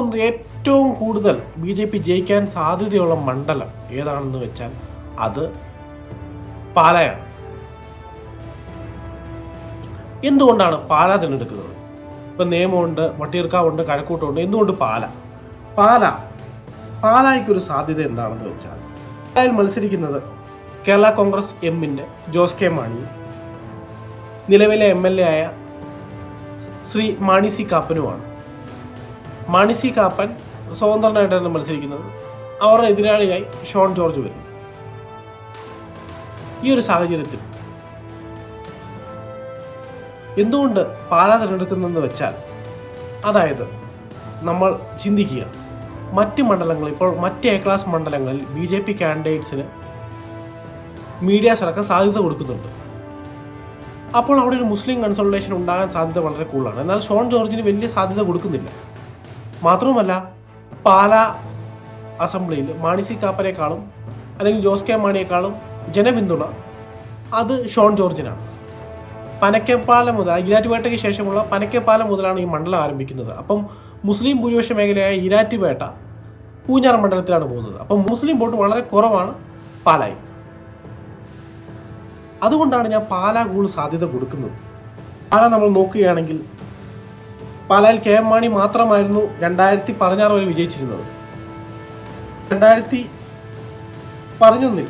തോന്നുന്നത് ഏറ്റവും കൂടുതൽ BJP ജയിക്കാൻ സാധ്യതയുള്ള മണ്ഡലം ഏതാണെന്ന് വെച്ചാൽ അത് പാലായാണ്. എന്തുകൊണ്ടാണ് പാല തിരഞ്ഞെടുക്കുന്നത്? ഇപ്പം നേമമുണ്ട്, വട്ടിയൂർക്കാവുണ്ട്, കഴക്കൂട്ടമുണ്ട്. എന്തുകൊണ്ട് പാലായ്ക്കൊരു സാധ്യത എന്താണെന്ന് വെച്ചാൽ പാലായിൽ മത്സരിക്കുന്നത് കേരള കോൺഗ്രസ് എമ്മിൻ്റെ ജോസ് കെ മാണിയും നിലവിലെ MLA ആയ ശ്രീ മാണി സി കാപ്പനുമാണ്. മാണി സി കാപ്പൻ സ്വതന്ത്രനായിട്ടാണ് മത്സരിക്കുന്നത്. അവരുടെ എതിരാളിയായി ഷോൺ ജോർജ് വരുന്നു. ഈ ഒരു സാഹചര്യത്തിൽ എന്തുകൊണ്ട് പാല തിരഞ്ഞെടുക്കുന്നതെന്ന് വെച്ചാൽ, അതായത് നമ്മൾ ചിന്തിക്കുക, മറ്റ് മണ്ഡലങ്ങളിൽ ഇപ്പോൾ മറ്റ് A ക്ലാസ് മണ്ഡലങ്ങളിൽ BJP കാൻഡിഡേറ്റ്സിന് മീഡിയാസ് അടക്കം സാധ്യത കൊടുക്കുന്നുണ്ട്. അപ്പോൾ അവിടെ ഒരു മുസ്ലിം കൺസൾട്ടേഷൻ ഉണ്ടാകാൻ സാധ്യത വളരെ കൂടുതലാണ്. എന്നാൽ ഷോൺ ജോർജിന് വലിയ സാധ്യത കൊടുക്കുന്നില്ല. മാത്രവുമല്ല, പാല അസംബ്ലിയിൽ മാണി സി കാപ്പനേക്കാളും അല്ലെങ്കിൽ ജോസ് കെ മാണിയേക്കാളും ജനപിന്തുണ അത് ഷോൺ ജോർജിനാണ്. പനക്കപ്പാലം മുതൽ, ഈരാറ്റുപേട്ടയ്ക്ക് ശേഷമുള്ള പനക്കപ്പാലം മുതലാണ് ഈ മണ്ഡലം ആരംഭിക്കുന്നത്. അപ്പം മുസ്ലിം ഭൂരിപക്ഷ മേഖലയായ ഈരാറ്റുപേട്ട പൂഞ്ഞാർ മണ്ഡലത്തിലാണ് പോകുന്നത്. അപ്പം മുസ്ലിം വോട്ട് വളരെ കുറവാണ് പാലായി. അതുകൊണ്ടാണ് ഞാൻ പാല കൂടുതൽ സാധ്യത കൊടുക്കുന്നത്. പാല നമ്മൾ നോക്കുകയാണെങ്കിൽ പാലായിൽ KM മാണി മാത്രമായിരുന്നു 2016 വരെ വിജയിച്ചിരുന്നത്. 2011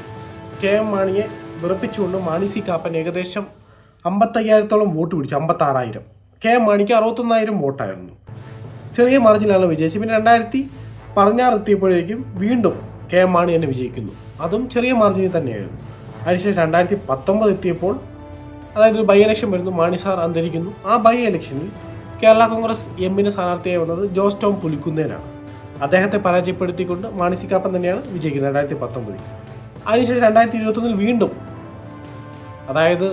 KM മാണിയെ വിറപ്പിച്ചുകൊണ്ട് മാണി സി കാപ്പൻ ഏകദേശം 55,000-ഓളം വോട്ട് പിടിച്ചു. 56,000. KM മാണിക്ക് 61,000 വോട്ടായിരുന്നു. ചെറിയ മാർജിനാണ് വിജയിച്ചത്. പിന്നെ 2016 എത്തിയപ്പോഴേക്കും വീണ്ടും KM മാണി തന്നെ വിജയിക്കുന്നു. അതും ചെറിയ മാർജിനിൽ തന്നെയായിരുന്നു. അതിനുശേഷം 2019 എത്തിയപ്പോൾ, അതായത് ഒരു ബൈ ഇലക്ഷൻ വരുന്നു, മാണി സാർ അന്തരിക്കുന്നു. ആ ബൈ ഇലക്ഷനിൽ കേരള കോൺഗ്രസ് എമ്മിന് സ്ഥാനാർത്ഥിയായി വന്നത് ജോസ് ടോം പുലിക്കുന്നേലാണ്. അദ്ദേഹത്തെ പരാജയപ്പെടുത്തിക്കൊണ്ട് മാണി സി കാപ്പൻ തന്നെയാണ് വിജയിക്കുന്നത് 2019. അതിനുശേഷം 2021 വീണ്ടും, അതായത്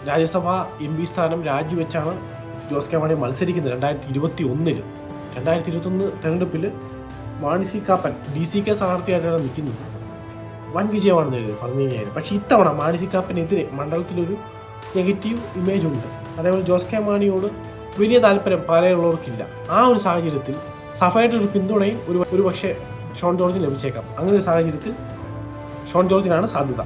രാജ്യസഭാ MP സ്ഥാനം രാജിവെച്ചാണ് ജോസ് കെ മാണി മത്സരിക്കുന്നത് 2021. 2021 തെരഞ്ഞെടുപ്പിൽ മാണി സി കാപ്പൻ DCK സ്ഥാനാർത്ഥിയായിട്ടാണ് നിൽക്കുന്നത്. വൻ വിജയമാണ് നേടിയത് 15,000. പക്ഷേ ഇത്തവണ മാണി സി കാപ്പനെതിരെ മണ്ഡലത്തിലൊരു നെഗറ്റീവ് ഇമേജ് ഉണ്ട്. അതേപോലെ ജോസ് കെ മാണിയോട് വലിയ താല്പര്യം പാലയുള്ളവർക്കില്ല. ആ ഒരു സാഹചര്യത്തിൽ സഫയുടെ ഒരു പിന്തുണയും ഒരു പക്ഷേ ഷോൺ ജോർജിന് ലഭിച്ചേക്കാം. അങ്ങനെ ഒരു സാഹചര്യത്തിൽ ഷോൺ ജോർജിനാണ് സാധ്യത.